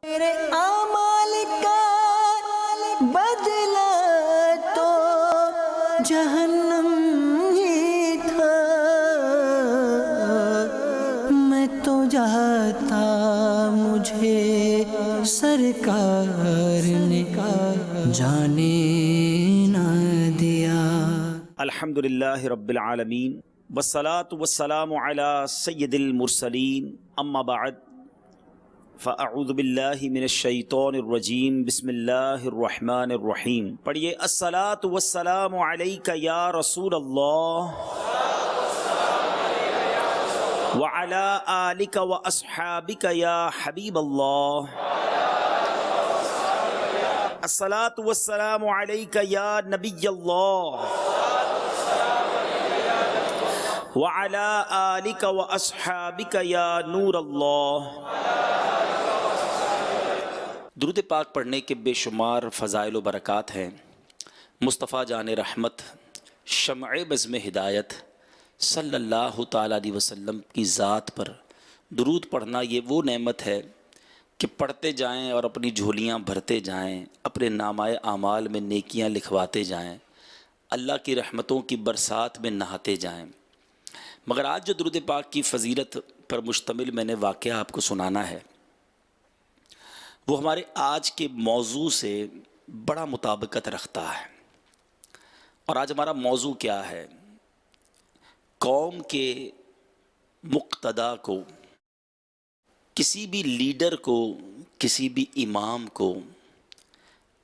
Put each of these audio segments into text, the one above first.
میرے اعمال کا بدلہ تو جہنم ہی تھا، میں تو جاتا مجھے سرکار نے جانے نہ دیا۔ الحمدللہ رب العالمین والصلاة والسلام علی سید المرسلین، اما بعد فاعوذ باللہ من الشیطان الرجیم، بسم اللہ الرحمن الرحیم۔ پڑھیے، الصلاة والسلام علیک یا رسول اللہ وعلی آلک واصحابک یا حبیب اللہ۔ الصلاة والسلام علیک یا نبی اللہ وعلی آلک واصحابک یا نور اللہ۔ درود پاک پڑھنے کے بے شمار فضائل و برکات ہیں۔ مصطفیٰ جان رحمت، شمع بزم ہدایت صلی اللہ تعالیٰ علیہ وسلم کی ذات پر درود پڑھنا یہ وہ نعمت ہے کہ پڑھتے جائیں اور اپنی جھولیاں بھرتے جائیں، اپنے نامۂ اعمال میں نیکیاں لکھواتے جائیں، اللہ کی رحمتوں کی برسات میں نہاتے جائیں۔ مگر آج جو درود پاک کی فضیلت پر مشتمل میں نے واقعہ آپ کو سنانا ہے، وہ ہمارے آج کے موضوع سے بڑا مطابقت رکھتا ہے۔ اور آج ہمارا موضوع کیا ہے؟ قوم کے مقتدا کو، کسی بھی لیڈر کو، کسی بھی امام کو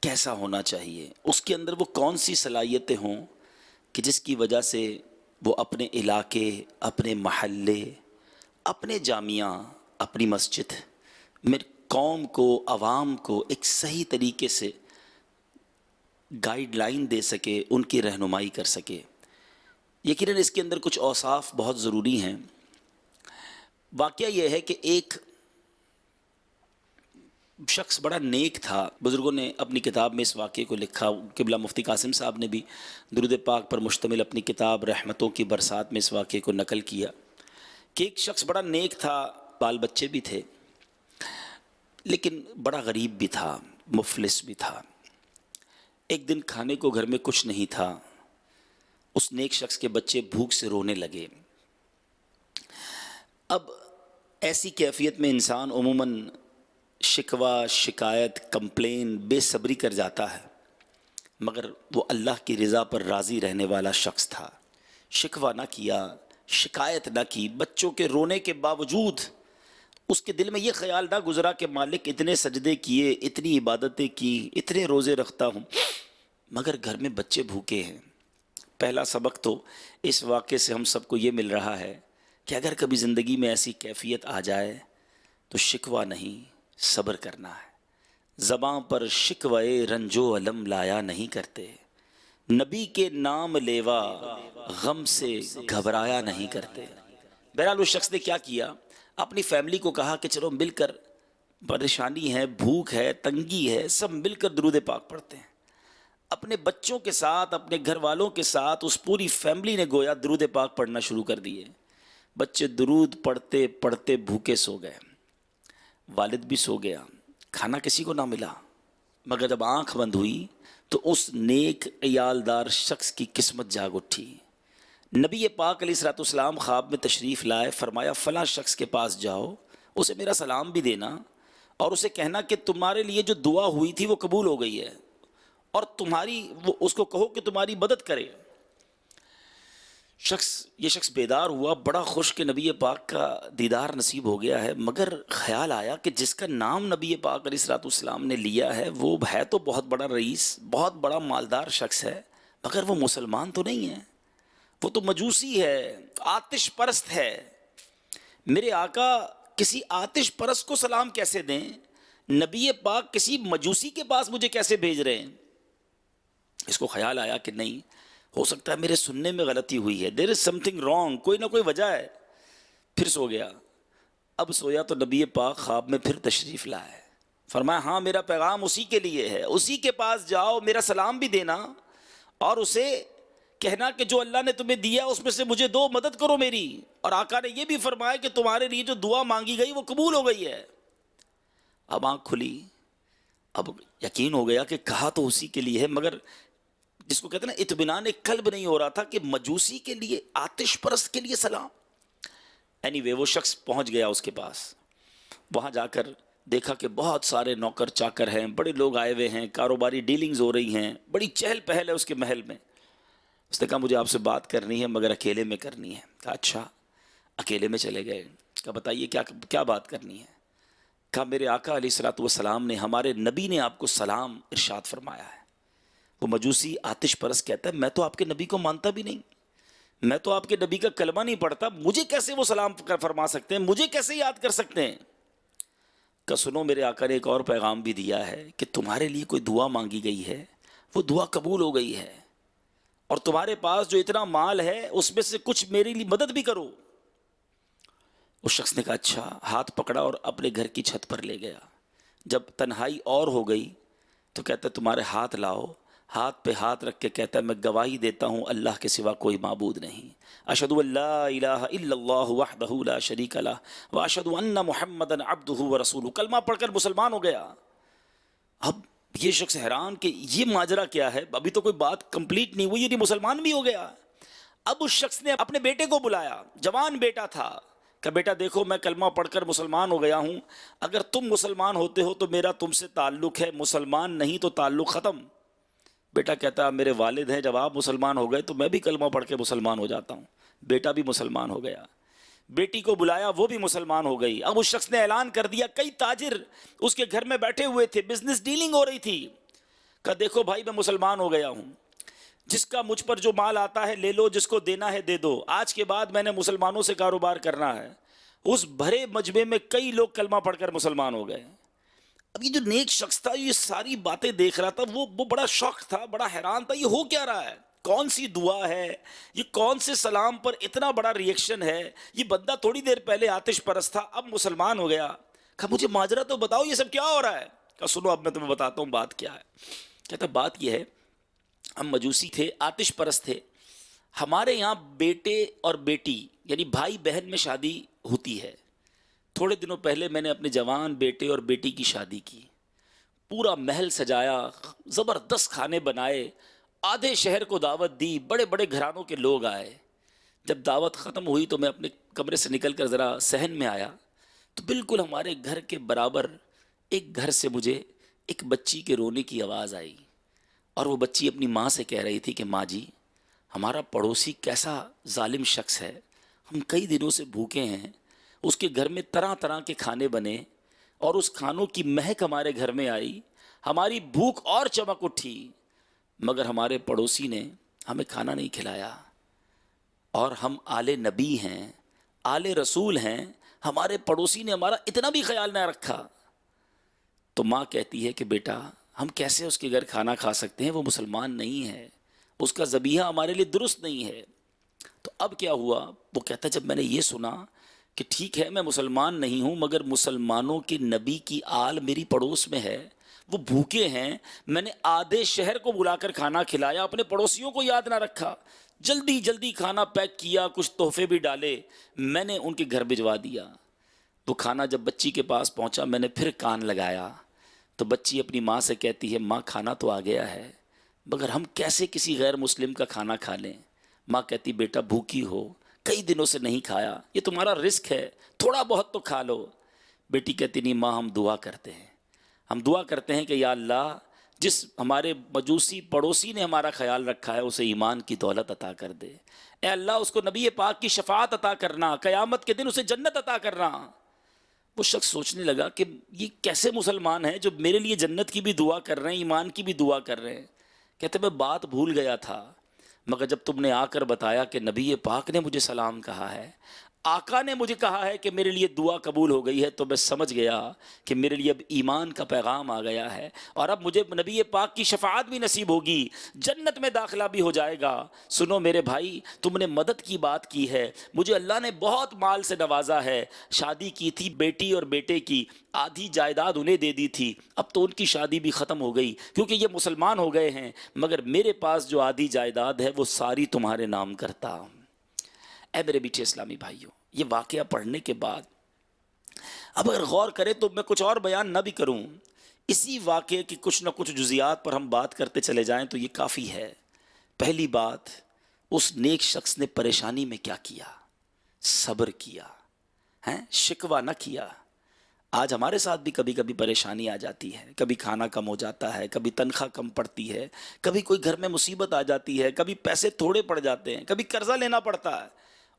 کیسا ہونا چاہیے، اس کے اندر وہ کون سی صلاحیتیں ہوں کہ جس کی وجہ سے وہ اپنے علاقے، اپنے محلے، اپنے جامعہ، اپنی مسجد میں قوم کو، عوام کو ایک صحیح طریقے سے گائیڈ لائن دے سکے، ان کی رہنمائی کر سکے۔ یقیناً اس کے اندر کچھ اوصاف بہت ضروری ہیں۔ واقعہ یہ ہے کہ ایک شخص بڑا نیک تھا۔ بزرگوں نے اپنی کتاب میں اس واقعے کو لکھا، قبلہ مفتی قاسم صاحب نے بھی درود پاک پر مشتمل اپنی کتاب رحمتوں کی برسات میں اس واقعے کو نقل کیا کہ ایک شخص بڑا نیک تھا، بال بچے بھی تھے، لیکن بڑا غریب بھی تھا، مفلس بھی تھا۔ ایک دن کھانے کو گھر میں کچھ نہیں تھا، اس نیک شخص کے بچے بھوک سے رونے لگے۔ اب ایسی کیفیت میں انسان عموماً شکوہ، شکایت، کمپلین، بے صبری کر جاتا ہے، مگر وہ اللہ کی رضا پر راضی رہنے والا شخص تھا۔ شکوہ نہ کیا، شکایت نہ کی، بچوں کے رونے کے باوجود اس کے دل میں یہ خیال نہ گزرا کہ مالک اتنے سجدے کیے، اتنی عبادتیں کی، اتنے روزے رکھتا ہوں، مگر گھر میں بچے بھوکے ہیں۔ پہلا سبق تو اس واقعے سے ہم سب کو یہ مل رہا ہے کہ اگر کبھی زندگی میں ایسی کیفیت آ جائے تو شکوہ نہیں، صبر کرنا ہے۔ زباں پر شکوے رنج و الم لایا نہیں کرتے، نبی کے نام لیوا غم سے گھبرایا نہیں کرتے۔ بہرحال اس شخص نے کیا کیا، اپنی فیملی کو کہا کہ چلو مل کر، پریشانی ہے، بھوک ہے، تنگی ہے، سب مل کر درود پاک پڑھتے ہیں۔ اپنے بچوں کے ساتھ، اپنے گھر والوں کے ساتھ اس پوری فیملی نے گویا درود پاک پڑھنا شروع کر دیے۔ بچے درود پڑھتے پڑھتے بھوکے سو گئے، والد بھی سو گیا، کھانا کسی کو نہ ملا۔ مگر جب آنکھ بند ہوئی تو اس نیک عیالدار شخص کی قسمت جاگ اٹھی۔ نبی پاک علیہ الصلوۃ والسلام خواب میں تشریف لائے، فرمایا فلاں شخص کے پاس جاؤ، اسے میرا سلام بھی دینا اور اسے کہنا کہ تمہارے لیے جو دعا ہوئی تھی وہ قبول ہو گئی ہے، اور اس کو کہو کہ تمہاری مدد کرے۔ یہ شخص بیدار ہوا، بڑا خوش کہ نبی پاک کا دیدار نصیب ہو گیا ہے، مگر خیال آیا کہ جس کا نام نبی پاک علیہ الصلوۃ والسلام نے لیا ہے وہ ہے تو بہت بڑا رئیس، بہت بڑا مالدار شخص ہے، مگر وہ مسلمان تو نہیں ہے، وہ تو مجوسی ہے، آتش پرست ہے۔ میرے آقا کسی آتش پرست کو سلام کیسے دیں؟ نبی پاک کسی مجوسی کے پاس مجھے کیسے بھیج رہے ہیں؟ اس کو خیال آیا کہ نہیں، ہو سکتا ہے میرے سننے میں غلطی ہوئی ہے، دیر از سم تھنگ رانگ، کوئی نہ کوئی وجہ ہے۔ پھر سو گیا۔ اب سویا تو نبی پاک خواب میں پھر تشریف لائے، فرمایا ہاں میرا پیغام اسی کے لیے ہے، اسی کے پاس جاؤ، میرا سلام بھی دینا اور اسے کہنا کہ جو اللہ نے تمہیں دیا اس میں سے مجھے دو، مدد کرو میری۔ اور آقا نے یہ بھی فرمایا کہ تمہارے لیے جو دعا مانگی گئی وہ قبول ہو گئی ہے۔ اب آنکھ کھلی، اب یقین ہو گیا کہ کہا تو اسی کے لیے ہے، مگر جس کو کہتے ہیں نا اطمینان قلب نہیں ہو رہا تھا کہ مجوسی کے لیے، آتش پرست کے لیے سلام۔ اینی وے وہ شخص پہنچ گیا اس کے پاس، وہاں جا کر دیکھا کہ بہت سارے نوکر چاکر ہیں، بڑے لوگ آئے ہوئے ہیں، کاروباری ڈیلنگز ہو رہی ہیں، بڑی چہل پہل ہے اس کے محل میں۔ اس نے کہا مجھے آپ سے بات کرنی ہے مگر اکیلے میں کرنی ہے۔ کہا اچھا، اکیلے میں چلے گئے۔ کہا بتائیے کیا بات کرنی ہے؟ کہا میرے آقا علیہ الصلوۃ والسلام نے، ہمارے نبی نے آپ کو سلام ارشاد فرمایا ہے۔ وہ مجوسی آتش پرست کہتا ہے میں تو آپ کے نبی کو مانتا بھی نہیں، میں تو آپ کے نبی کا کلمہ نہیں پڑھتا، مجھے کیسے وہ سلام فرما سکتے ہیں، مجھے کیسے یاد کر سکتے ہیں؟ کہ سنو میرے آقا نے ایک اور پیغام بھی دیا ہے کہ تمہارے لیے کوئی دعا مانگی گئی ہے، وہ دعا قبول ہو گئی ہے، اور تمہارے پاس جو اتنا مال ہے اس میں سے کچھ میرے لیے مدد بھی کرو۔ اس شخص نے کہا اچھا، ہاتھ پکڑا اور اپنے گھر کی چھت پر لے گیا۔ جب تنہائی اور ہو گئی تو کہتا ہے تمہارے ہاتھ لاؤ، ہاتھ پہ ہاتھ رکھ کے کہتا ہے میں گواہی دیتا ہوں اللہ کے سوا کوئی معبود نہیں، اشہد ان لا الہ الا اللہ وحدہ لا شریک لہ واشہد ان محمدا عبدہ ورسولہ۔ کلمہ پڑھ کر مسلمان ہو گیا۔ اب یہ شخص حیران کہ یہ ماجرا کیا ہے، ابھی تو کوئی بات کمپلیٹ نہیں ہوئی، یہ مسلمان بھی ہو گیا۔ اب اس شخص نے اپنے بیٹے کو بلایا، جوان بیٹا تھا، کہ بیٹا دیکھو میں کلمہ پڑھ کر مسلمان ہو گیا ہوں، اگر تم مسلمان ہوتے ہو تو میرا تم سے تعلق ہے، مسلمان نہیں تو تعلق ختم۔ بیٹا کہتا میرے والد ہیں، جب آپ مسلمان ہو گئے تو میں بھی کلمہ پڑھ کے مسلمان ہو جاتا ہوں۔ بیٹا بھی مسلمان ہو گیا، بیٹی کو بلایا، وہ بھی مسلمان ہو گئی۔ اب اس شخص نے اعلان کر دیا، کئی تاجر اس کے گھر میں بیٹھے ہوئے تھے، بزنس ڈیلنگ ہو رہی تھی، کہ دیکھو بھائی میں مسلمان ہو گیا ہوں، جس کا مجھ پر جو مال آتا ہے لے لو، جس کو دینا ہے دے دو، آج کے بعد میں نے مسلمانوں سے کاروبار کرنا ہے۔ اس بھرے مجمع میں کئی لوگ کلمہ پڑھ کر مسلمان ہو گئے۔ اب یہ جو نیک شخص تھا یہ ساری باتیں دیکھ رہا تھا، وہ بڑا شوق تھا، بڑا حیران تھا، یہ ہو کیا رہا ہے، کون سی دعا ہے، یہ کون سے سلام پر اتنا بڑا ریئیکشن ہے، یہ بندہ تھوڑی دیر پہلے آتش پرست تھا اب مسلمان ہو گیا۔ کہا مجھے ماجرا تو بتاؤ یہ سب کیا ہو رہا ہے؟ کہا سنو اب میں تمہیں بتاتا ہوں بات کیا ہے۔ کہتا بات یہ ہے، ہم مجوسی تھے، آتش پرست تھے، ہمارے یہاں بیٹے اور بیٹی یعنی بھائی بہن میں شادی ہوتی ہے۔ تھوڑے دنوں پہلے میں نے اپنے جوان بیٹے اور بیٹی کی شادی کی، پورا محل سجایا، زبردست کھانے بنائے، آدھے شہر کو دعوت دی، بڑے بڑے گھرانوں کے لوگ آئے۔ جب دعوت ختم ہوئی تو میں اپنے کمرے سے نکل کر ذرا صحن میں آیا تو بالکل ہمارے گھر کے برابر ایک گھر سے مجھے ایک بچی کے رونے کی آواز آئی، اور وہ بچی اپنی ماں سے کہہ رہی تھی کہ ماں جی ہمارا پڑوسی کیسا ظالم شخص ہے، ہم کئی دنوں سے بھوکے ہیں، اس کے گھر میں طرح طرح کے کھانے بنے اور اس کھانوں کی مہک ہمارے گھر میں آئی، ہماری بھوک اور چمک اٹھی، مگر ہمارے پڑوسی نے ہمیں کھانا نہیں کھلایا، اور ہم آل نبی ہیں، آل رسول ہیں، ہمارے پڑوسی نے ہمارا اتنا بھی خیال نہ رکھا۔ تو ماں کہتی ہے کہ بیٹا ہم کیسے اس کے گھر کھانا کھا سکتے ہیں، وہ مسلمان نہیں ہے، اس کا ذبیحہ ہمارے لیے درست نہیں ہے۔ تو اب کیا ہوا، وہ کہتا ہے جب میں نے یہ سنا کہ ٹھیک ہے میں مسلمان نہیں ہوں مگر مسلمانوں کے نبی کی آل میری پڑوس میں ہے، وہ بھوکے ہیں، میں نے آدھے شہر کو بلا کر کھانا کھلایا، اپنے پڑوسیوں کو یاد نہ رکھا، جلدی جلدی کھانا پیک کیا، کچھ تحفے بھی ڈالے، میں نے ان کے گھر بھجوا دیا۔ وہ کھانا جب بچی کے پاس پہنچا میں نے پھر کان لگایا تو بچی اپنی ماں سے کہتی ہے ماں کھانا تو آ گیا ہے مگر ہم کیسے کسی غیر مسلم کا کھانا کھا لیں؟ ماں کہتی بیٹا بھوکی ہو، کئی دنوں سے نہیں کھایا، یہ تمہارا رزق ہے، تھوڑا بہت تو کھا لو۔ بیٹی کہتی نہیں ماں ہم دعا کرتے ہیں، ہم دعا کرتے ہیں کہ یا اللہ جس ہمارے مجوسی پڑوسی نے ہمارا خیال رکھا ہے اسے ایمان کی دولت عطا کر دے، اے اللہ اس کو نبی پاک کی شفاعت عطا کرنا، قیامت کے دن اسے جنت عطا کرنا۔ وہ شخص سوچنے لگا کہ یہ کیسے مسلمان ہیں جو میرے لیے جنت کی بھی دعا کر رہے ہیں، ایمان کی بھی دعا کر رہے ہیں۔ کہتے میں بات بھول گیا تھا مگر جب تم نے آ کر بتایا کہ نبی پاک نے مجھے سلام کہا ہے، آقا نے مجھے کہا ہے کہ میرے لیے دعا قبول ہو گئی ہے، تو میں سمجھ گیا کہ میرے لیے اب ایمان کا پیغام آ گیا ہے اور اب مجھے نبی پاک کی شفاعت بھی نصیب ہوگی، جنت میں داخلہ بھی ہو جائے گا۔ سنو میرے بھائی تم نے مدد کی بات کی ہے، مجھے اللہ نے بہت مال سے نوازا ہے، شادی کی تھی بیٹی اور بیٹے کی، آدھی جائیداد انہیں دے دی تھی، اب تو ان کی شادی بھی ختم ہو گئی کیونکہ یہ مسلمان ہو گئے ہیں، مگر میرے پاس جو آدھی جائیداد ہے وہ ساری تمہارے نام کرتا۔ اے میرے میٹھے اسلامی بھائیوں، یہ واقعہ پڑھنے کے بعد اب اگر غور کریں تو میں کچھ اور بیان نہ بھی کروں، اسی واقعے کی کچھ نہ کچھ جزیات پر ہم بات کرتے چلے جائیں تو یہ کافی ہے۔ پہلی بات، اس نیک شخص نے پریشانی میں کیا کیا؟ صبر کیا، شکوہ نہ کیا۔ آج ہمارے ساتھ بھی کبھی کبھی پریشانی آ جاتی ہے، کبھی کھانا کم ہو جاتا ہے، کبھی تنخواہ کم پڑتی ہے، کبھی کوئی گھر میں مصیبت آ جاتی ہے، کبھی پیسے تھوڑے پڑ جاتے ہیں، کبھی قرضہ لینا پڑتا ہے،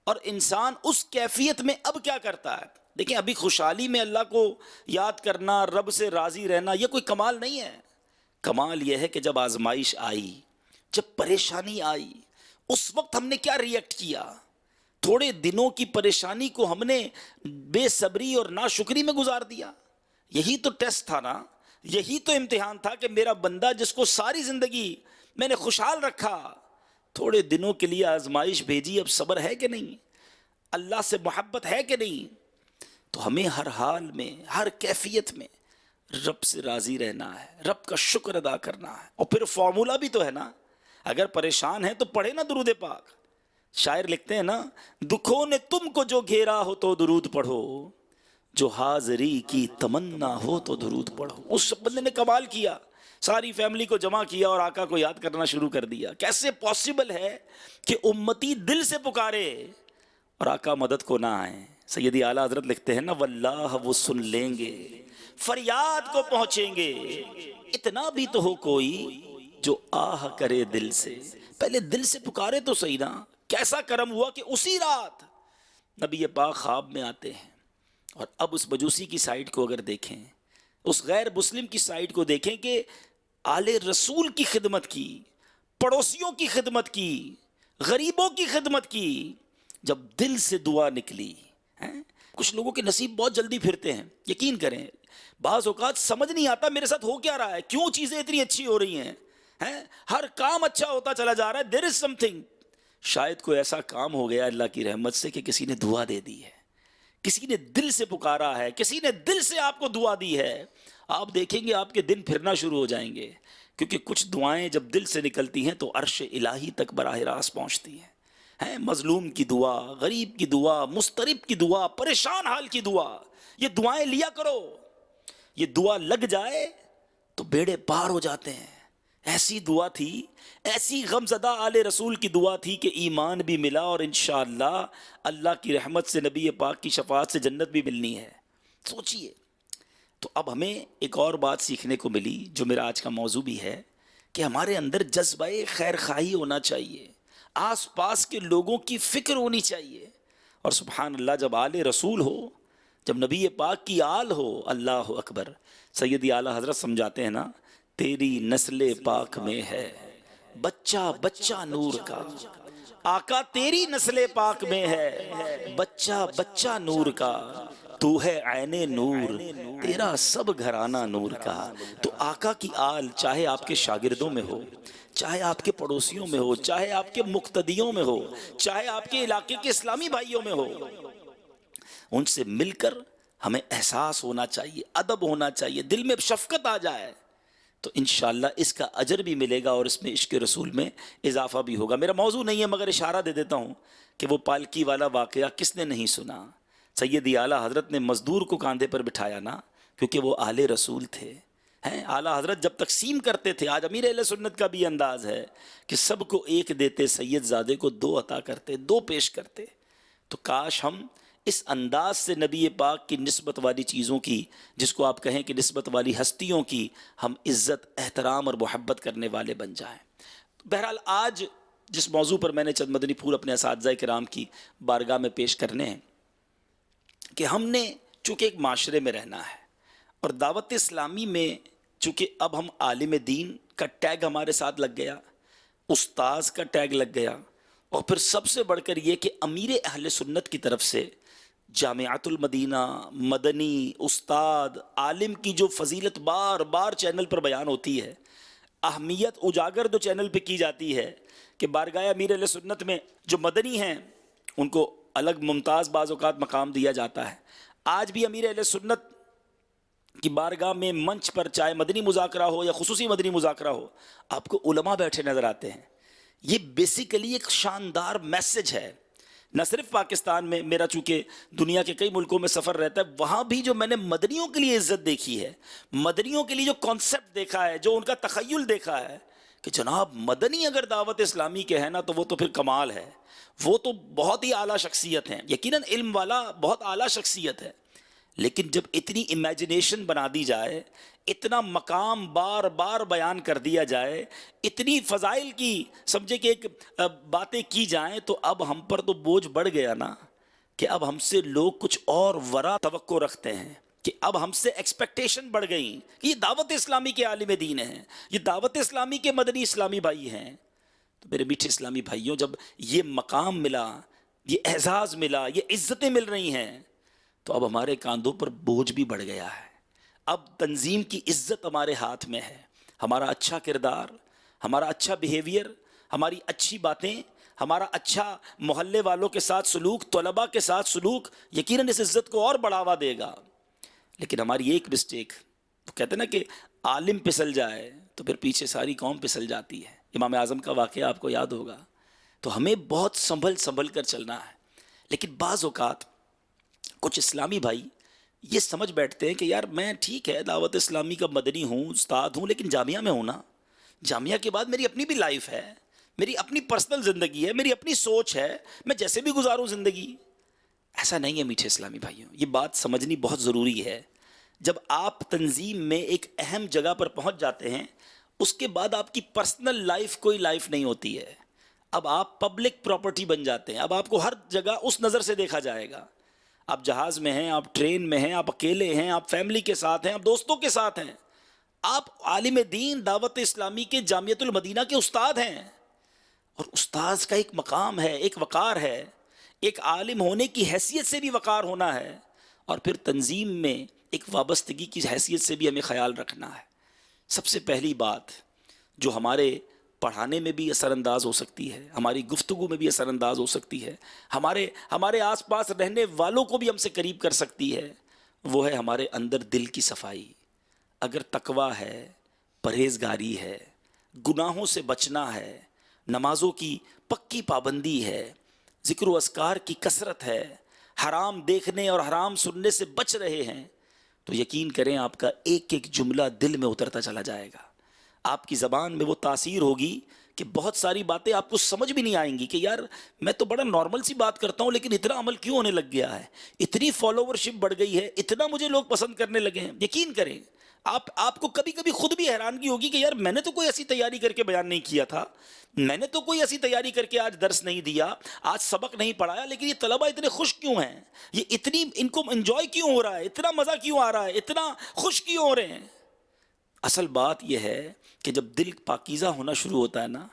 اور انسان اس کیفیت میں اب کیا کرتا ہے؟ دیکھیں، ابھی خوشحالی میں اللہ کو یاد کرنا، رب سے راضی رہنا، یہ کوئی کمال نہیں ہے۔ کمال یہ ہے کہ جب آزمائش آئی، جب پریشانی آئی، اس وقت ہم نے کیا ریئیکٹ کیا؟ تھوڑے دنوں کی پریشانی کو ہم نے بے صبری اور ناشکری میں گزار دیا۔ یہی تو ٹیسٹ تھا نا، یہی تو امتحان تھا کہ میرا بندہ جس کو ساری زندگی میں نے خوشحال رکھا، تھوڑے دنوں کے لیے آزمائش بھیجی، اب صبر ہے کہ نہیں؟ اللہ سے محبت ہے کہ نہیں؟ تو ہمیں ہر حال میں، ہر کیفیت میں رب سے راضی رہنا ہے، رب کا شکر ادا کرنا ہے۔ اور پھر فارمولا بھی تو ہے نا، اگر پریشان ہے تو پڑھے نا درود پاک۔ شاعر لکھتے ہیں نا، دکھوں نے تم کو جو گھیرا ہو تو درود پڑھو، جو حاضری کی تمنا ہو تو درود پڑھو۔ اس بندے نے کمال کیا، ساری فیملی کو جمع کیا اور آقا کو یاد کرنا شروع کر دیا۔ کیسے پاسبل ہے کہ امتی دل سے پکارے اور آقا مدد کو نہ آئے؟ سیدی اعلیٰ حضرت لکھتے ہیں نا، واللہ وہ سن لیں گے، فریاد کو پہنچیں گے، اتنا بھی تو ہو کوئی جو آہ کرے دل سے۔ پہلے دل سے پکارے تو صحیح نا۔ کیسا کرم ہوا کہ اسی رات نبی پاک خواب میں آتے ہیں، اور اب اس مجوسی کی سائٹ کو اگر دیکھیں، اس غیر مسلم کی سائٹ کو دیکھیں کہ آل رسول کی خدمت کی، پڑوسیوں کی خدمت کی، غریبوں کی خدمت کی، جب دل سے دعا نکلی۔ کچھ لوگوں کے نصیب بہت جلدی پھرتے ہیں، یقین کریں، بعض اوقات سمجھ نہیں آتا میرے ساتھ ہو کیا رہا ہے، کیوں چیزیں اتنی اچھی ہو رہی ہیں، ہر کام اچھا ہوتا چلا جا رہا ہے۔ دیر از سم تھنگ، شاید کوئی ایسا کام ہو گیا اللہ کی رحمت سے کہ کسی نے دعا دے دی ہے، کسی نے دل سے پکارا ہے، کسی نے دل سے آپ کو دعا دی ہے۔ آپ دیکھیں گے آپ کے دن پھرنا شروع ہو جائیں گے، کیونکہ کچھ دعائیں جب دل سے نکلتی ہیں تو عرش الہی تک براہ راست پہنچتی ہیں۔ مظلوم کی دعا، غریب کی دعا، مضطرب کی دعا، پریشان حال کی دعا، یہ دعائیں لیا کرو۔ یہ دعا لگ جائے تو بیڑے پار ہو جاتے ہیں۔ ایسی دعا تھی، ایسی غمزدہ آل رسول کی دعا تھی کہ ایمان بھی ملا، اور انشاءاللہ اللہ کی رحمت سے، نبی پاک کی شفاعت سے جنت بھی ملنی ہے۔ سوچئے، تو اب ہمیں ایک اور بات سیکھنے کو ملی جو میرا آج کا موضوع بھی ہے، کہ ہمارے اندر جذبہ خیر خواہی ہونا چاہیے، آس پاس کے لوگوں کی فکر ہونی چاہیے۔ اور سبحان اللہ، جب آل رسول ہو، جب نبی پاک کی آل ہو، اللہ اکبر۔ سیدی اعلیٰ حضرت سمجھاتے ہیں نا، تیری نسل پاک میں ہے بچہ بچہ نور کا، آقا تیری نسل پاک میں ہے بچہ بچہ نور کا، تو ہے عین نور، تیرا سب گھرانہ نور کا۔ تو آقا کی آل چاہے آپ کے شاگردوں میں ہو، چاہے آپ کے پڑوسیوں میں ہو، چاہے آپ کے مقتدیوں میں ہو، چاہے آپ کے علاقے کے اسلامی بھائیوں میں ہو، ان سے مل کر ہمیں احساس ہونا چاہیے، ادب ہونا چاہیے، دل میں شفقت آ جائے تو انشاءاللہ اس کا اجر بھی ملے گا، اور اس میں عشق رسول میں اضافہ بھی ہوگا۔ میرا موضوع نہیں ہے، مگر اشارہ دے دیتا ہوں کہ وہ پالکی والا واقعہ کس نے نہیں سنا۔ سیدی اعلیٰ حضرت نے مزدور کو کاندھے پر بٹھایا نا، کیونکہ وہ آل رسول تھے۔ اعلیٰ حضرت جب تقسیم کرتے تھے، آج امیر اہل سنت کا بھی انداز ہے کہ سب کو ایک دیتے، سید زادے کو دو عطا کرتے، دو پیش کرتے۔ تو کاش ہم اس انداز سے نبی پاک کی نسبت والی چیزوں کی، جس کو آپ کہیں کہ نسبت والی ہستیوں کی، ہم عزت، احترام اور محبت کرنے والے بن جائیں۔ بہرحال آج جس موضوع پر میں نے چند مدنی پھول اپنے اساتذہ کرام کی بارگاہ میں پیش کرنے ہیں، کہ ہم نے چونکہ ایک معاشرے میں رہنا ہے، اور دعوت اسلامی میں چونکہ اب ہم عالم دین کا ٹیگ ہمارے ساتھ لگ گیا، استاذ کا ٹیگ لگ گیا، اور پھر سب سے بڑھ کر یہ کہ امیر اہل سنت کی طرف سے جامعۃ المدینہ، مدنی، استاد، عالم کی جو فضیلت بار بار چینل پر بیان ہوتی ہے، اہمیت اجاگر جو چینل پہ کی جاتی ہے کہ بارگاہ امیر اہل سنت میں جو مدنی ہیں ان کو الگ ممتاز بعض اوقات مقام دیا جاتا ہے۔ آج بھی امیر اہل سنت کی بارگاہ میں منچ پر چاہے مدنی مذاکرہ ہو یا خصوصی مدنی مذاکرہ ہو، آپ کو علماء بیٹھے نظر آتے ہیں۔ یہ بیسیکلی ایک شاندار میسج ہے نہ صرف پاکستان میں، میرا چونکہ دنیا کے کئی ملکوں میں سفر رہتا ہے، وہاں بھی جو میں نے مدنیوں کے لیے عزت دیکھی ہے، مدنیوں کے لیے جو کانسیپٹ دیکھا ہے، جو ان کا تخیل دیکھا ہے کہ جناب مدنی اگر دعوت اسلامی کے ہے نا تو وہ تو پھر کمال ہے، وہ تو بہت ہی اعلیٰ شخصیت ہیں، یقیناً علم والا بہت اعلیٰ شخصیت ہے، لیکن جب اتنی امیجنیشن بنا دی جائے، اتنا مقام بار بار بیان کر دیا جائے، اتنی فضائل کی سمجھے کہ ایک باتیں کی جائیں، تو اب ہم پر تو بوجھ بڑھ گیا نا کہ اب ہم سے لوگ کچھ اور ورا توقع رکھتے ہیں، کہ اب ہم سے ایکسپیکٹیشن بڑھ گئی کہ یہ دعوت اسلامی کے عالم دین ہیں، یہ دعوت اسلامی کے مدنی اسلامی بھائی ہیں۔ تو میرے میٹھے اسلامی بھائیوں، جب یہ مقام ملا، یہ اعزاز ملا، یہ عزتیں مل رہی ہیں، تو اب ہمارے کاندھوں پر بوجھ بھی بڑھ گیا ہے۔ اب تنظیم کی عزت ہمارے ہاتھ میں ہے، ہمارا اچھا کردار، ہمارا اچھا بیہیویئر، ہماری اچھی باتیں، ہمارا اچھا محلے والوں کے ساتھ سلوک، طلباء کے ساتھ سلوک یقیناً اس عزت کو اور بڑھاوا دے گا۔ لیکن ہماری ایک مسٹیک، وہ کہتے ہیں نا کہ عالم پھسل جائے تو پھر پیچھے ساری قوم پھسل جاتی ہے، امام اعظم کا واقعہ آپ کو یاد ہوگا۔ تو ہمیں بہت سنبھل کر چلنا ہے، لیکن بعض اوقات کچھ اسلامی بھائی یہ سمجھ بیٹھتے ہیں کہ یار میں ٹھیک ہے دعوت اسلامی کا مدنی ہوں، استاد ہوں، لیکن جامعہ میں ہوں نا، جامعہ کے بعد میری اپنی بھی لائف ہے، میری اپنی پرسنل زندگی ہے، میری اپنی سوچ ہے، میں جیسے بھی گزاروں زندگی۔ ایسا نہیں ہے میٹھے اسلامی بھائیوں، یہ بات سمجھنی بہت ضروری ہے۔ جب آپ تنظیم میں ایک اہم جگہ پر پہنچ جاتے ہیں، اس کے بعد آپ کی پرسنل لائف کوئی لائف نہیں ہوتی ہے، اب آپ پبلک پراپرٹی بن جاتے ہیں، اب آپ کو ہر جگہ اس نظر سے دیکھا جائے گا۔ آپ جہاز میں ہیں، آپ ٹرین میں ہیں، آپ اکیلے ہیں، آپ فیملی کے ساتھ ہیں، آپ دوستوں کے ساتھ ہیں، آپ عالم دین دعوت اسلامی کے جامعۃ المدینہ کے استاد ہیں، اور استاذ کا ایک مقام ہے، ایک وقار ہے، ایک عالم ہونے کی حیثیت سے بھی وقار ہونا ہے، اور پھر تنظیم میں ایک وابستگی کی حیثیت سے بھی ہمیں خیال رکھنا ہے۔ سب سے پہلی بات جو ہمارے پڑھانے میں بھی اثر انداز ہو سکتی ہے، ہماری گفتگو میں بھی اثر انداز ہو سکتی ہے، ہمارے آس پاس رہنے والوں کو بھی ہم سے قریب کر سکتی ہے، وہ ہے ہمارے اندر دل کی صفائی۔ اگر تقویٰ ہے، پرہیزگاری ہے، گناہوں سے بچنا ہے، نمازوں کی پکی پابندی ہے، ذکر و اذکار کی کثرت ہے، حرام دیکھنے اور حرام سننے سے بچ رہے ہیں، تو یقین کریں آپ کا ایک ایک جملہ دل میں اترتا چلا جائے گا، آپ کی زبان میں وہ تاثیر ہوگی کہ بہت ساری باتیں آپ کو سمجھ بھی نہیں آئیں گی کہ یار میں تو بڑا نارمل سی بات کرتا ہوں لیکن اتنا عمل کیوں ہونے لگ گیا ہے، اتنی فالوورشپ بڑھ گئی ہے، اتنا مجھے لوگ پسند کرنے لگے ہیں۔ یقین کریں آپ کو کبھی کبھی خود بھی حیرانگی ہوگی کہ یار میں نے تو کوئی ایسی تیاری کر کے بیان نہیں کیا تھا، میں نے تو کوئی ایسی تیاری کر کے آج درس نہیں دیا، آج سبق نہیں پڑھایا، لیکن یہ طلبہ اتنے خوش کیوں ہیں، یہ اتنی ان کو انجوائے کیوں ہو رہا ہے، اتنا مزہ کیوں آ رہا ہے، اتنا خوش کیوں ہو رہے ہیں۔ اصل بات یہ ہے کہ جب دل پاکیزہ ہونا شروع ہوتا ہے نا،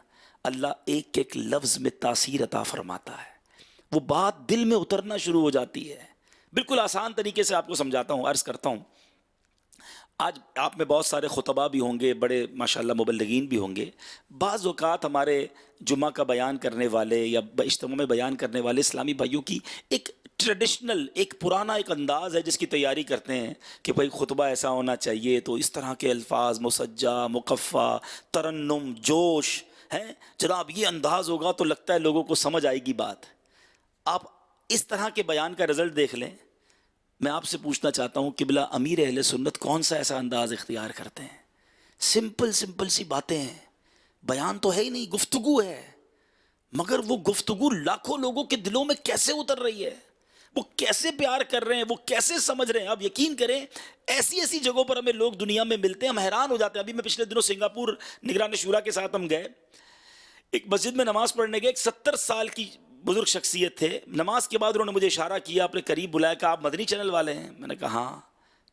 اللہ ایک ایک لفظ میں تاثیر عطا فرماتا ہے، وہ بات دل میں اترنا شروع ہو جاتی ہے۔ بالکل آسان طریقے سے آپ کو سمجھاتا ہوں، عرض کرتا ہوں۔ آج آپ میں بہت سارے خطبہ بھی ہوں گے، بڑے ماشاءاللہ مبلغین بھی ہوں گے، بعض اوقات ہمارے جمعہ کا بیان کرنے والے یا اجتماع میں بیان کرنے والے اسلامی بھائیوں کی ایک ٹریڈیشنل، ایک پرانا ایک انداز ہے جس کی تیاری کرتے ہیں کہ بھائی خطبہ ایسا ہونا چاہیے، تو اس طرح کے الفاظ مسجع، مقفع، ترنم، جوش ہے جناب، یہ انداز ہوگا تو لگتا ہے لوگوں کو سمجھ آئے گی بات۔ آپ اس طرح کے بیان کا رزلٹ دیکھ لیں۔ میں آپ سے پوچھنا چاہتا ہوں قبلہ امیر اہل سنت کون سا ایسا انداز اختیار کرتے ہیں؟ سمپل سی باتیں ہیں، بیان تو ہے ہی نہیں، گفتگو ہے، مگر وہ گفتگو لاکھوں لوگوں کے دلوں میں کیسے اتر رہی ہے، وہ کیسے پیار کر رہے ہیں، وہ کیسے سمجھ رہے ہیں۔ آپ یقین کریں ایسی جگہوں پر ہمیں لوگ دنیا میں ملتے ہیں، ہم حیران ہو جاتے ہیں۔ ابھی میں پچھلے دنوں سنگاپور نگران شورا کے ساتھ ہم گئے، ایک مسجد میں نماز پڑھنے گئے، ایک 70 سال کی بزرگ شخصیت تھے۔ نماز کے بعد انہوں نے مجھے اشارہ کیا، اپنے قریب بلایا کہ آپ مدنی چینل والے ہیں؟ میں نے کہا ہاں۔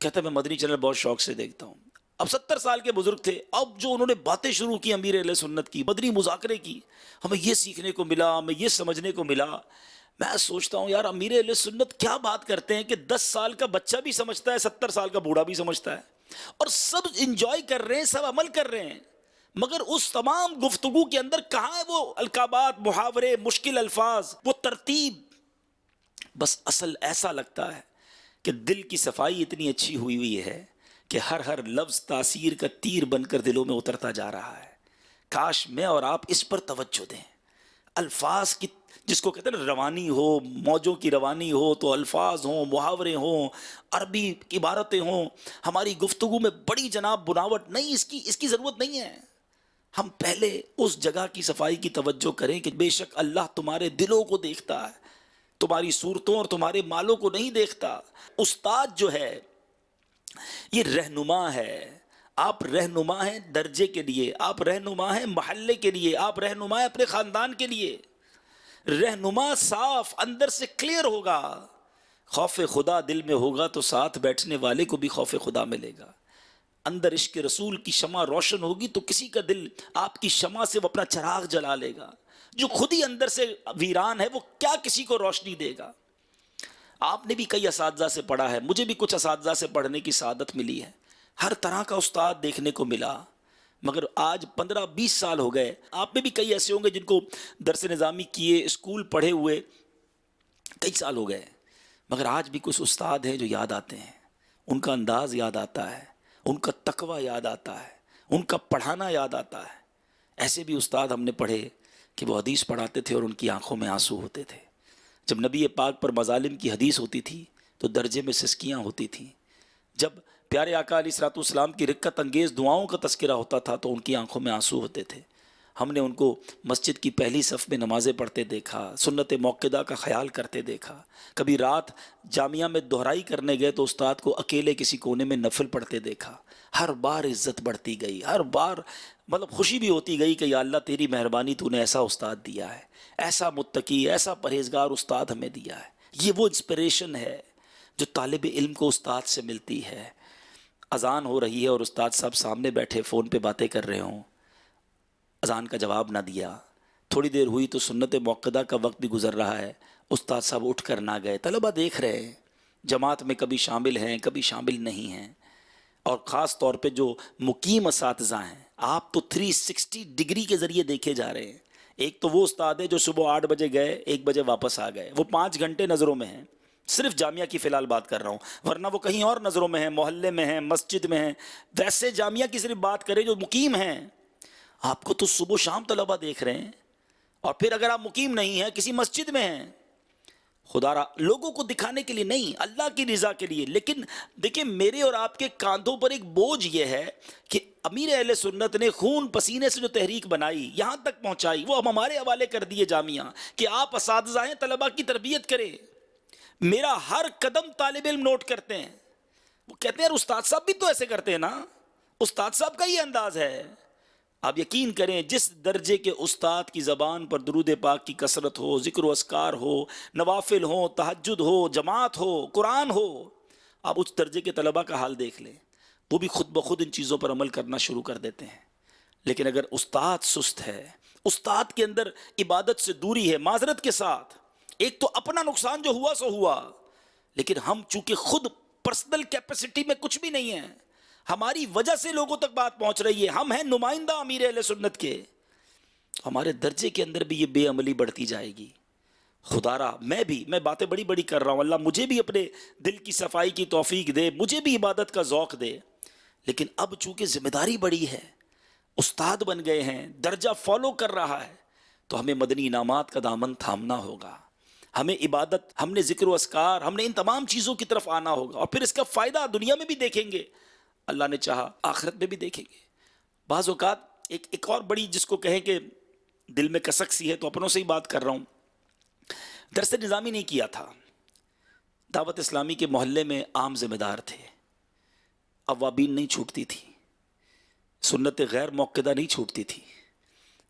کہتا میں مدنی چینل بہت شوق سے دیکھتا ہوں۔ اب 70 سال کے بزرگ تھے، اب جو انہوں نے باتیں شروع کی امیر اہل سنت کی، مدنی مذاکرے کی، ہمیں یہ سیکھنے کو ملا، ہمیں یہ سمجھنے کو ملا۔ میں سوچتا ہوں یار امیر اہل سنت کیا بات کرتے ہیں کہ 10 سال کا بچہ بھی سمجھتا ہے، 70 سال کا بوڑھا بھی سمجھتا ہے، اور سب انجوائے کر رہے ہیں، سب عمل کر رہے ہیں، مگر اس تمام گفتگو کے اندر کہاں ہے وہ القابات، محاورے، مشکل الفاظ، وہ ترتیب؟ بس اصل ایسا لگتا ہے کہ دل کی صفائی اتنی اچھی ہوئی ہے کہ ہر لفظ تاثیر کا تیر بن کر دلوں میں اترتا جا رہا ہے۔ کاش میں اور آپ اس پر توجہ دیں، الفاظ کی جس کو کہتے ہیں نا روانی ہو، موجوں کی روانی ہو، تو الفاظ ہوں، محاورے ہوں، عربی عبارتیں ہوں، ہماری گفتگو میں بڑی جناب بناوٹ نہیں، اس کی ضرورت نہیں ہے. ہم پہلے اس جگہ کی صفائی کی توجہ کریں کہ بے شک اللہ تمہارے دلوں کو دیکھتا ہے، تمہاری صورتوں اور تمہارے مالوں کو نہیں دیکھتا. استاد جو ہے یہ رہنما ہے. آپ رہنما ہیں درجے کے لیے، آپ رہنما ہیں محلے کے لیے، آپ رہنما ہیں اپنے خاندان کے لیے. رہنما صاف اندر سے کلیئر ہوگا، خوف خدا دل میں ہوگا تو ساتھ بیٹھنے والے کو بھی خوف خدا ملے گا. اندر عشق رسول کی شمع روشن ہوگی تو کسی کا دل آپ کی شمع سے وہ اپنا چراغ جلا لے گا. جو خود ہی اندر سے ویران ہے وہ کیا کسی کو روشنی دے گا. آپ نے بھی کئی اساتذہ سے پڑھا ہے، مجھے بھی کچھ اساتذہ سے پڑھنے کی سعادت ملی ہے، ہر طرح کا استاد دیکھنے کو ملا. مگر آج 15-20 سال ہو گئے، آپ میں بھی کئی ایسے ہوں گے جن کو درس نظامی کیے، اسکول پڑھے ہوئے کئی سال ہو گئے، مگر آج بھی کچھ استاد ہیں جو یاد آتے ہیں. ان کا انداز یاد آتا ہے، ان کا تقوی یاد آتا ہے، ان کا پڑھانا یاد آتا ہے. ایسے بھی استاد ہم نے پڑھے کہ وہ حدیث پڑھاتے تھے اور ان کی آنکھوں میں آنسو ہوتے تھے. جب نبی پاک پر مظالم کی حدیث ہوتی تھی تو درجے میں سسکیاں ہوتی تھیں. جب پیارے آقا علیہ الصلوۃ والسلام کی رقت انگیز دعاؤں کا تذکرہ ہوتا تھا تو ان کی آنکھوں میں آنسو ہوتے تھے. ہم نے ان کو مسجد کی پہلی صف میں نمازیں پڑھتے دیکھا، سنت موقدہ کا خیال کرتے دیکھا. کبھی رات جامعہ میں دہرائی کرنے گئے تو استاد کو اکیلے کسی کونے میں نفل پڑھتے دیکھا. ہر بار عزت بڑھتی گئی، ہر بار مطلب خوشی بھی ہوتی گئی کہ یا اللہ تیری مہربانی تو نے ایسا استاد دیا ہے، ایسا متقی، ایسا پرہیزگار استاد ہمیں دیا ہے. یہ وہ انسپریشن ہے جو طالب علم کو استاد سے ملتی ہے. اذان ہو رہی ہے اور استاد صاحب سامنے بیٹھے فون پہ باتیں کر رہے ہوں، اذان کا جواب نہ دیا. تھوڑی دیر ہوئی تو سنت موقدہ کا وقت بھی گزر رہا ہے، استاد صاحب اٹھ کر نہ گئے. طلبہ دیکھ رہے ہیں، جماعت میں کبھی شامل ہیں کبھی شامل نہیں ہیں. اور خاص طور پہ جو مقیم اساتذہ ہیں، آپ تو 360 ڈگری کے ذریعے دیکھے جا رہے ہیں. ایک تو وہ استاد ہے جو صبح 8 بجے گئے 1 بجے واپس آ گئے، وہ 5 گھنٹے نظروں میں ہیں. صرف جامعہ کی فی الحال بات کر رہا ہوں، ورنہ وہ کہیں اور نظروں میں ہیں، محلے میں ہیں، مسجد میں ہیں. ویسے جامعہ کی صرف بات کریں جو مقیم ہیں، آپ کو تو صبح و شام طلبہ دیکھ رہے ہیں. اور پھر اگر آپ مقیم نہیں ہیں، کسی مسجد میں ہیں، خدا را لوگوں کو دکھانے کے لیے نہیں، اللہ کی رضا کے لیے. لیکن دیکھیں میرے اور آپ کے کاندھوں پر ایک بوجھ یہ ہے کہ امیر اہل سنت نے خون پسینے سے جو تحریک بنائی یہاں تک پہنچائی، وہ اب ہمارے حوالے کر دیے جامعہ کہ آپ اساتذہ ہیں، طلبہ کی تربیت کریں. میرا ہر قدم طالب علم نوٹ کرتے ہیں، وہ کہتے ہیں استاد صاحب بھی تو ایسے کرتے ہیں نا، استاد صاحب کا یہ انداز ہے. آپ یقین کریں جس درجے کے استاد کی زبان پر درود پاک کی کثرت ہو، ذکر و اذکار ہو، نوافل ہو، تہجد ہو، جماعت ہو، قرآن ہو، آپ اس درجے کے طلبہ کا حال دیکھ لیں، وہ بھی خود بخود ان چیزوں پر عمل کرنا شروع کر دیتے ہیں. لیکن اگر استاد سست ہے، استاد کے اندر عبادت سے دوری ہے، معذرت کے ساتھ ایک تو اپنا نقصان جو ہوا سو ہوا، لیکن ہم چونکہ خود پرسنل کیپیسٹی میں کچھ بھی نہیں ہیں، ہماری وجہ سے لوگوں تک بات پہنچ رہی ہے، ہم ہیں نمائندہ امیر اہل سنت کے، ہمارے درجے کے اندر بھی یہ بے عملی بڑھتی جائے گی. خدا را میں باتیں بڑی بڑی کر رہا ہوں، اللہ مجھے بھی اپنے دل کی صفائی کی توفیق دے، مجھے بھی عبادت کا ذوق دے. لیکن اب چونکہ ذمہ داری بڑی ہے، استاد بن گئے ہیں، درجہ فالو کر رہا ہے، تو ہمیں مدنی انعامات کا دامن تھامنا ہوگا، ہمیں عبادت، ہم نے ذکر و اذکار، ہم نے ان تمام چیزوں کی طرف آنا ہوگا. اور پھر اس کا فائدہ دنیا میں بھی دیکھیں گے، اللہ نے چاہا آخرت میں بھی دیکھیں گے. بعض اوقات ایک اور بڑی جس کو کہیں کہ دل میں کسک سی ہے، تو اپنوں سے ہی بات کر رہا ہوں. درس نظامی نہیں کیا تھا، دعوت اسلامی کے محلے میں عام ذمہ دار تھے، اوابین نہیں چھوٹتی تھی، سنت غیر موقدہ نہیں چھوٹتی تھی،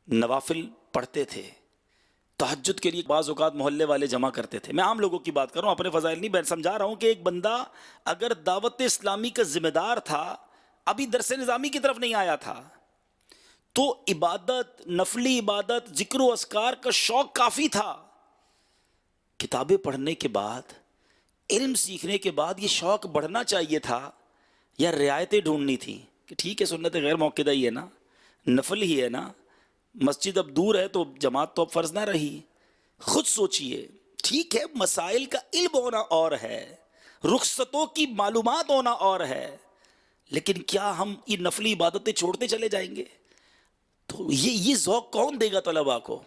نوافل پڑھتے تھے، تہجد کے لیے بعض اوقات محلے والے جمع کرتے تھے. میں عام لوگوں کی بات کر رہا ہوں، اپنے فضائل نہیں، میں سمجھا رہا ہوں کہ ایک بندہ اگر دعوت اسلامی کا ذمہ دار تھا، ابھی درس نظامی کی طرف نہیں آیا تھا، تو عبادت، نفلی عبادت، ذکر و اذکار کا شوق کافی تھا. کتابیں پڑھنے کے بعد، علم سیکھنے کے بعد یہ شوق بڑھنا چاہیے تھا، یا رعایتیں ڈھونڈنی تھی کہ ٹھیک ہے سنت غیر موقدہ ہی ہے نا، نفل ہی ہے نا، مسجد اب دور ہے تو جماعت تو اب فرض نہ رہی. خود سوچئے، ٹھیک ہے مسائل کا علم ہونا اور ہے، رخصتوں کی معلومات ہونا اور ہے، لیکن کیا ہم یہ نفلی عبادتیں چھوڑتے چلے جائیں گے؟ تو یہ ذوق کون دے گا طلباء کو؟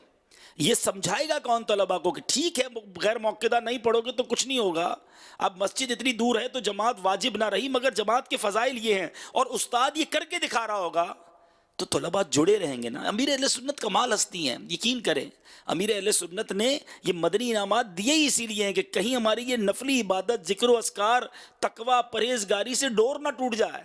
یہ سمجھائے گا کون طلباء کو کہ ٹھیک ہے غیر موقعہ نہیں پڑھو گے تو کچھ نہیں ہوگا، اب مسجد اتنی دور ہے تو جماعت واجب نہ رہی، مگر جماعت کے فضائل یہ ہیں، اور استاد یہ کر کے دکھا رہا ہوگا تو طلباء جڑے رہیں گے نا۔ امیر اہل سنت کمال ہستی ہیں، یقین کریں، امیر اہل سنت نے یہ مدنی انعامات دیے ہی اسی لیے ہیں کہ کہیں ہماری یہ نفلی عبادت، ذکر و اذکار، تقوی، پرہیزگاری سے ڈور نہ ٹوٹ جائے۔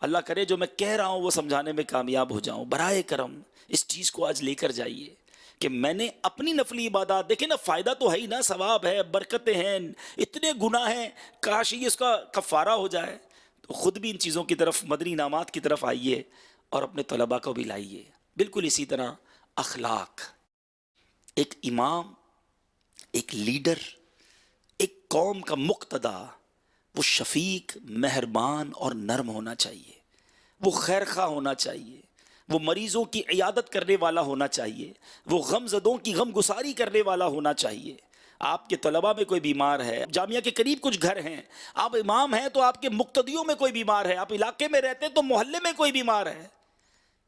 اللہ کرے جو میں کہہ رہا ہوں وہ سمجھانے میں کامیاب ہو جاؤں۔ برائے کرم اس چیز کو آج لے کر جائیے کہ میں نے اپنی نفلی عبادات، دیکھیں نا، فائدہ تو ہے ہی نا، ثواب ہے، برکتیں ہیں، اتنے گناہ ہیں، کاش یہ اس کا کفارہ ہو جائے۔ تو خود بھی ان چیزوں کی طرف، مدنی انعامات کی طرف آئیے اور اپنے طلباء کو بھی لائیے۔ بالکل اسی طرح اخلاق، ایک امام، ایک لیڈر، ایک قوم کا مقتدی، وہ شفیق، مہربان اور نرم ہونا چاہیے، وہ خیرخواہ ہونا چاہیے، وہ مریضوں کی عیادت کرنے والا ہونا چاہیے، وہ غم زدوں کی غم گساری کرنے والا ہونا چاہیے۔ آپ کے طلباء میں کوئی بیمار ہے، جامعہ کے قریب کچھ گھر ہیں، آپ امام ہیں تو آپ کے مقتدیوں میں کوئی بیمار ہے، آپ علاقے میں رہتے ہیں تو محلے میں کوئی بیمار ہے،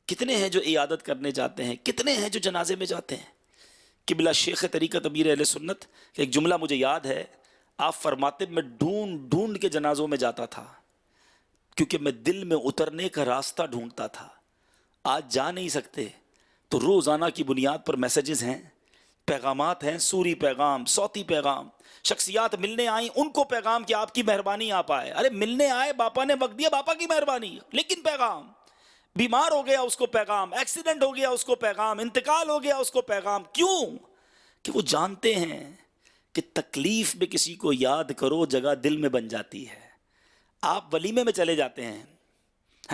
کتنے ہیں جو عیادت کرنے جاتے ہیں، کتنے ہیں جو جنازے میں جاتے ہیں۔ قبلہ شیخ طریقت امیر اہل سنت، ایک جملہ مجھے یاد ہے، آپ فرماتے میں ڈھونڈ ڈھونڈ کے جنازوں میں جاتا تھا کیونکہ میں دل میں اترنے کا راستہ ڈھونڈتا تھا۔ آج جا نہیں سکتے تو روزانہ کی بنیاد پر میسیجز ہیں، پیغامات ہیں، سوری پیغام، صوتی پیغام، شخصیات ملنے آئیں ان کو پیغام کہ آپ کی مہربانی آپ آئے۔ ارے ملنے آئے، باپا نے وقت دیا، باپا کی مہربانی، لیکن پیغام، بیمار ہو گیا اس کو پیغام، ایکسیڈنٹ ہو گیا اس کو پیغام، انتقال ہو گیا اس کو پیغام۔ کیوں؟ کہ وہ جانتے ہیں کہ تکلیف میں کسی کو یاد کرو جگہ دل میں بن جاتی ہے۔ آپ ولیمے میں چلے جاتے ہیں،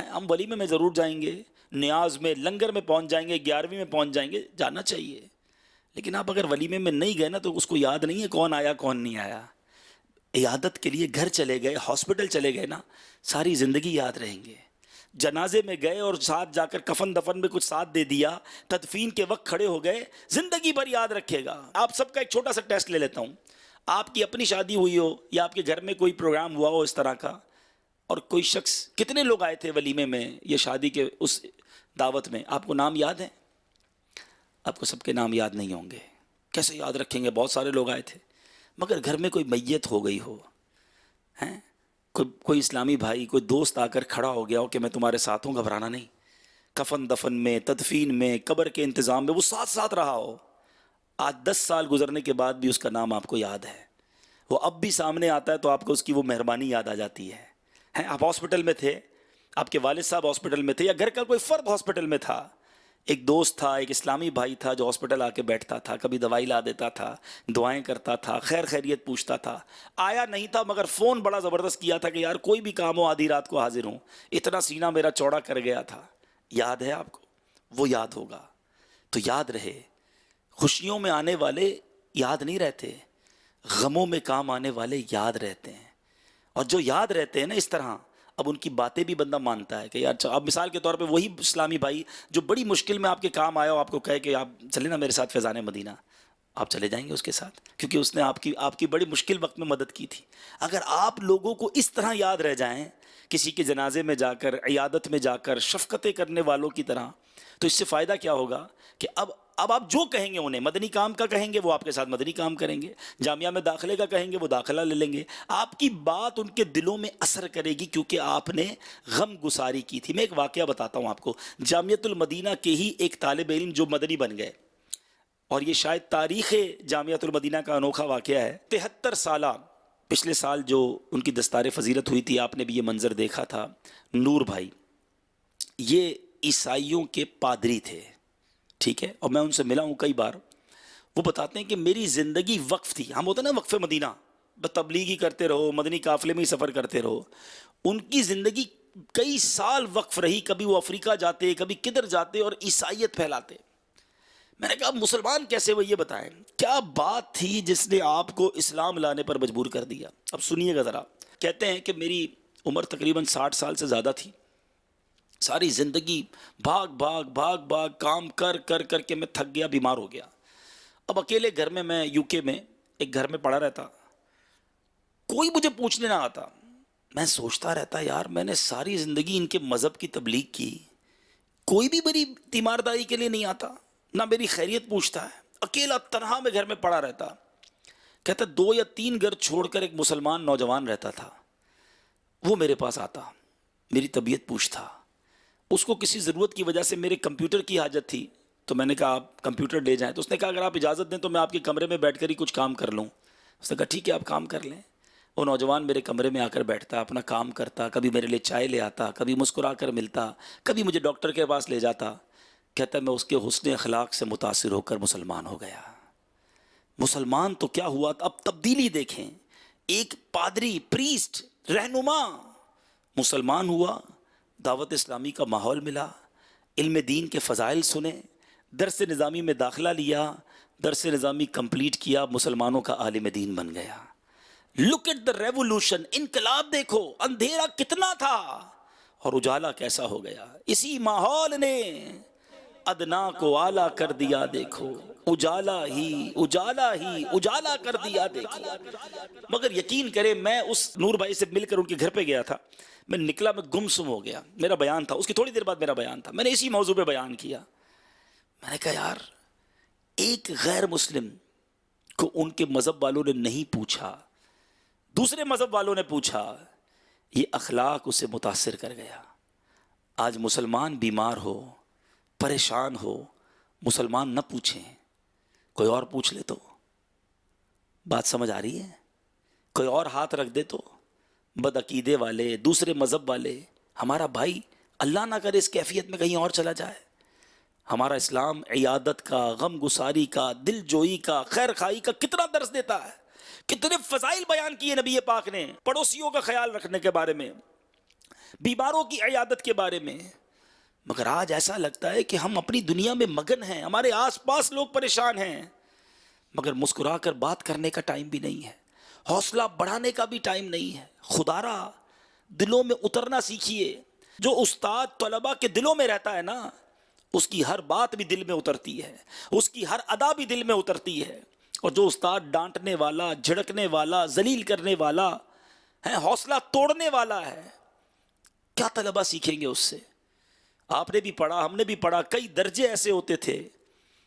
ہم ولیمے میں ضرور جائیں گے، نیاز میں، لنگر میں پہنچ جائیں گے، 11ویں میں پہنچ جائیں گے، جانا چاہیے، لیکن آپ اگر ولیمے میں نہیں گئے نا تو اس کو یاد نہیں ہے کون آیا کون نہیں آیا۔ عیادت کے لیے گھر چلے گئے، ہاسپٹل چلے گئے نا، ساری زندگی یاد رہیں گے۔ جنازے میں گئے اور ساتھ جا کر کفن دفن میں کچھ ساتھ دے دیا، تدفین کے وقت کھڑے ہو گئے، زندگی بھر یاد رکھے گا۔ آپ سب کا ایک چھوٹا سا ٹیسٹ لے لیتا ہوں، آپ کی اپنی شادی ہوئی ہو یا آپ کے گھر میں کوئی پروگرام ہوا ہو اس طرح کا، اور کوئی شخص، کتنے لوگ آئے تھے ولیمے میں یا شادی کے اس دعوت میں، آپ کو نام یاد ہے؟ آپ کو سب کے نام یاد نہیں ہوں گے، کیسے یاد رکھیں گے؟ بہت سارے لوگ آئے تھے، مگر گھر میں کوئی میت ہو گئی ہو، ہیں کوئی اسلامی بھائی، کوئی دوست آ کر کھڑا ہو گیا ہو کہ میں تمہارے ساتھ ہوں، گھبرانا نہیں، کفن دفن میں، تدفین میں، قبر کے انتظام میں وہ ساتھ ساتھ رہا ہو، آج 10 سال گزرنے کے بعد بھی اس کا نام آپ کو یاد ہے، وہ اب بھی سامنے آتا ہے تو آپ کو اس کی وہ مہربانی یاد آ جاتی ہے۔ آپ ہاسپٹل میں تھے، آپ کے والد صاحب ہاسپٹل میں تھے، یا گھر کا کوئی فرد ہاسپٹل میں تھا، ایک دوست تھا، ایک اسلامی بھائی تھا جو ہاسپٹل آ کے بیٹھتا تھا، کبھی دوائی لا دیتا تھا، دعائیں کرتا تھا، خیر خیریت پوچھتا تھا، آیا نہیں تھا مگر فون بڑا زبردست کیا تھا کہ یار کوئی بھی کام ہو آدھی رات کو حاضر ہوں، اتنا سینہ میرا چوڑا کر گیا تھا۔ یاد ہے آپ کو؟ وہ یاد ہوگا تو یاد رہے۔ خوشیوں میں آنے والے یاد نہیں رہتے، غموں میں کام آنے والے یاد رہتے ہیں، اور جو یاد رہتے ہیں نا اس طرح، اب ان کی باتیں بھی بندہ مانتا ہے کہ یار، اب مثال کے طور پہ وہی اسلامی بھائی جو بڑی مشکل میں آپ کے کام آیا ہو، آپ کو کہے کہ آپ چلیں نا میرے ساتھ فیضان مدینہ، آپ چلے جائیں گے اس کے ساتھ، کیونکہ اس نے آپ کی بڑی مشکل وقت میں مدد کی تھی۔ اگر آپ لوگوں کو اس طرح یاد رہ جائیں، کسی کے جنازے میں جا کر، عیادت میں جا کر، شفقتیں کرنے والوں کی طرح، تو اس سے فائدہ کیا ہوگا کہ اب آپ جو کہیں گے انہیں، مدنی کام کا کہیں گے وہ آپ کے ساتھ مدنی کام کریں گے، جامعہ میں داخلے کا کہیں گے وہ داخلہ لے لیں گے، آپ کی بات ان کے دلوں میں اثر کرے گی کیونکہ آپ نے غم گساری کی تھی۔ میں ایک واقعہ بتاتا ہوں آپ کو، جامعۃ المدینہ کے ہی ایک طالب علم جو مدنی بن گئے، اور یہ شاید تاریخ جامعۃ المدینہ کا انوکھا واقعہ ہے۔ 73 سالہ، پچھلے سال جو ان کی دستار فضیلت ہوئی تھی، آپ نے بھی یہ منظر دیکھا تھا، نور بھائی، یہ عیسائیوں کے پادری تھے، ٹھیک ہے، اور میں ان سے ملا ہوں کئی بار، وہ بتاتے ہیں کہ میری زندگی وقف تھی، ہم ہوتا نا وقف مدینہ، تبلیغی کرتے رہو، مدنی قافلے میں ہی سفر کرتے رہو، ان کی زندگی کئی سال وقف رہی، کبھی وہ افریقہ جاتے، کبھی کدھر جاتے اور عیسائیت پھیلاتے۔ میں نے کہا مسلمان کیسے ہوئے، یہ بتائیں کیا بات تھی جس نے آپ کو اسلام لانے پر مجبور کر دیا؟ اب سنیے گا ذرا۔ کہتے ہیں کہ میری عمر تقریباً 60 سال سے زیادہ تھی، ساری زندگی بھاگ بھاگ بھاگ بھاگ کام کر کر کر کے میں تھک گیا، بیمار ہو گیا۔ اب اکیلے گھر میں یو کے میں ایک گھر میں پڑا رہتا، کوئی مجھے پوچھنے نہ آتا۔ میں سوچتا رہتا یار میں نے ساری زندگی ان کے مذہب کی تبلیغ کی، کوئی بھی میری تیمارداری کے لیے نہیں آتا، نہ میری خیریت پوچھتا ہے، اکیلا تنہا میں گھر میں پڑا رہتا. کہتا 2 یا 3 گھر چھوڑ کر ایک مسلمان نوجوان رہتا تھا، وہ میرے پاس آتا، میری طبیعت پوچھتا. اس کو کسی ضرورت کی وجہ سے میرے کمپیوٹر کی حاجت تھی، تو میں نے کہا آپ کمپیوٹر لے جائیں. تو اس نے کہا اگر آپ اجازت دیں تو میں آپ کے کمرے میں بیٹھ کر ہی کچھ کام کر لوں. اس نے کہا ٹھیک ہے آپ کام کر لیں. وہ نوجوان میرے کمرے میں آ کر بیٹھتا، اپنا کام کرتا، کبھی میرے لیے چائے لے آتا، کبھی مسکرا کر ملتا، کبھی مجھے ڈاکٹر کے پاس لے جاتا. کہتا میں اس کے حسن اخلاق سے متاثر ہو کر مسلمان ہو گیا. مسلمان تو کیا ہوا، اب تبدیلی دیکھیں. ایک پادری، پریسٹ، رہنما مسلمان ہوا، دعوت اسلامی کا ماحول ملا، علم دین کے فضائل سنے، درس نظامی میں داخلہ لیا، درس نظامی کمپلیٹ کیا، مسلمانوں کا عالم دین بن گیا. لک ایٹ دا ریولوشن، انقلاب دیکھو، اندھیرا کتنا تھا اور اجالا کیسا ہو گیا. اسی ماحول نے ادنا کو اعلیٰ کر دیا، دیکھو اجالا ہی اجالا کر دیا دیکھو. مگر یقین کرے میں اس نور بھائی سے مل کر ان کے گھر پہ گیا تھا، میں نکلا، میں گمسم ہو گیا. میرا بیان تھا، اس کی تھوڑی دیر بعد میرا بیان تھا، میں نے اسی موضوع پہ بیان کیا. میں نے کہا یار ایک غیر مسلم کو ان کے مذہب والوں نے نہیں پوچھا، دوسرے مذہب والوں نے پوچھا، یہ اخلاق اسے متاثر کر گیا. آج مسلمان بیمار ہو، پریشان ہو، مسلمان نہ پوچھیں، کوئی اور پوچھ لے تو. بات سمجھ آ رہی ہے؟ کوئی اور ہاتھ رکھ دے تو. بدعقیدے والے، دوسرے مذہب والے، ہمارا بھائی اللہ نہ کرے اس کیفیت میں کہیں اور چلا جائے. ہمارا اسلام عیادت کا، غم گساری کا، دل جوئی کا، خیر خواہی کا کتنا درس دیتا ہے. کتنے فضائل بیان کیے نبی پاک نے پڑوسیوں کا خیال رکھنے کے بارے میں، بیماروں کی عیادت کے بارے میں. مگر آج ایسا لگتا ہے کہ ہم اپنی دنیا میں مگن ہیں، ہمارے آس پاس لوگ پریشان ہیں، مگر مسکرا کر بات کرنے کا ٹائم بھی نہیں ہے، حوصلہ بڑھانے کا بھی ٹائم نہیں ہے. خدا را دلوں میں اترنا سیکھیے. جو استاد طلباء کے دلوں میں رہتا ہے نا، اس کی ہر بات بھی دل میں اترتی ہے، اس کی ہر ادا بھی دل میں اترتی ہے. اور جو استاد ڈانٹنے والا، جھڑکنے والا، ذلیل کرنے والا ہے، حوصلہ توڑنے والا ہے، کیا طلباء سیکھیں گے اس سے؟ آپ نے بھی پڑھا، ہم نے بھی پڑھا، کئی درجے ایسے ہوتے تھے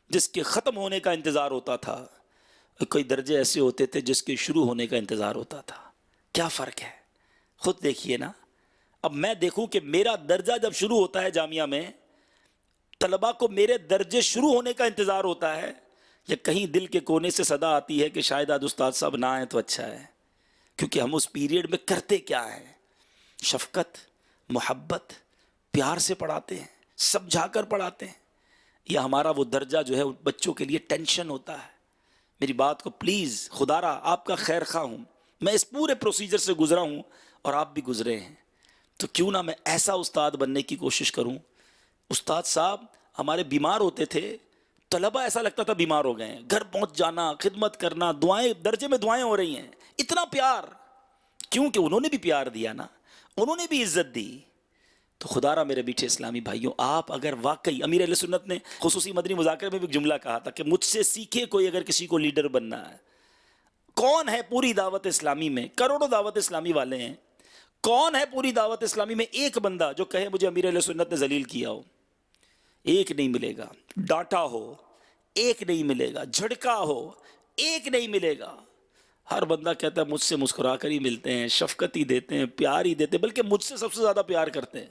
جس کے ختم ہونے کا انتظار ہوتا تھا، کئی درجے ایسے ہوتے تھے جس کے شروع ہونے کا انتظار ہوتا تھا. کیا فرق ہے؟ خود دیکھیے نا. اب میں دیکھوں کہ میرا درجہ جب شروع ہوتا ہے جامعہ میں، طلباء کو میرے درجے شروع ہونے کا انتظار ہوتا ہے، یا کہیں دل کے کونے سے صدا آتی ہے کہ شاید آج استاد صاحب نہ آئیں تو اچھا ہے. کیونکہ ہم اس پیریڈ میں کرتے کیا ہیں؟ شفقت، محبت، پیار سے پڑھاتے ہیں، سمجھا کر پڑھاتے ہیں، یا ہمارا وہ درجہ جو ہے بچوں کے لیے ٹینشن ہوتا ہے. میری بات کو پلیز، خدا را آپ کا خیر خواہ ہوں، میں اس پورے پروسیجر سے گزرا ہوں اور آپ بھی گزرے ہیں، تو کیوں نہ میں ایسا استاد بننے کی کوشش کروں. استاد صاحب ہمارے بیمار ہوتے تھے، طلباء ایسا لگتا تھا بیمار ہو گئے ہیں، گھر پہنچ جانا، خدمت کرنا، دعائیں، درجے میں دعائیں ہو رہی ہیں، اتنا پیار. کیونکہ انہوں نے بھی پیار دیا نا، انہوں نے بھی عزت دی. تو خدا را میرے میٹھے اسلامی بھائیوں، آپ اگر واقعی، امیر اہل سنت نے خصوصی مدنی مذاکرے میں بھی ایک جملہ کہا تھا کہ مجھ سے سیکھے کوئی اگر کسی کو لیڈر بننا ہے. کون ہے پوری دعوت اسلامی میں؟ کروڑوں دعوت اسلامی والے ہیں، کون ہے پوری دعوت اسلامی میں ایک بندہ جو کہے مجھے امیر اہل سنت نے ذلیل کیا ہو؟ ایک نہیں ملے گا. ڈانٹا ہو ایک نہیں ملے گا، جھڑکا ہو ایک نہیں ملے گا. ہر بندہ کہتا ہے مجھ سے مسکرا کر ہی ملتے ہیں، شفقت ہی دیتے ہیں، پیار ہی دیتے ہیں، بلکہ مجھ سے سب سے زیادہ پیار کرتے ہیں.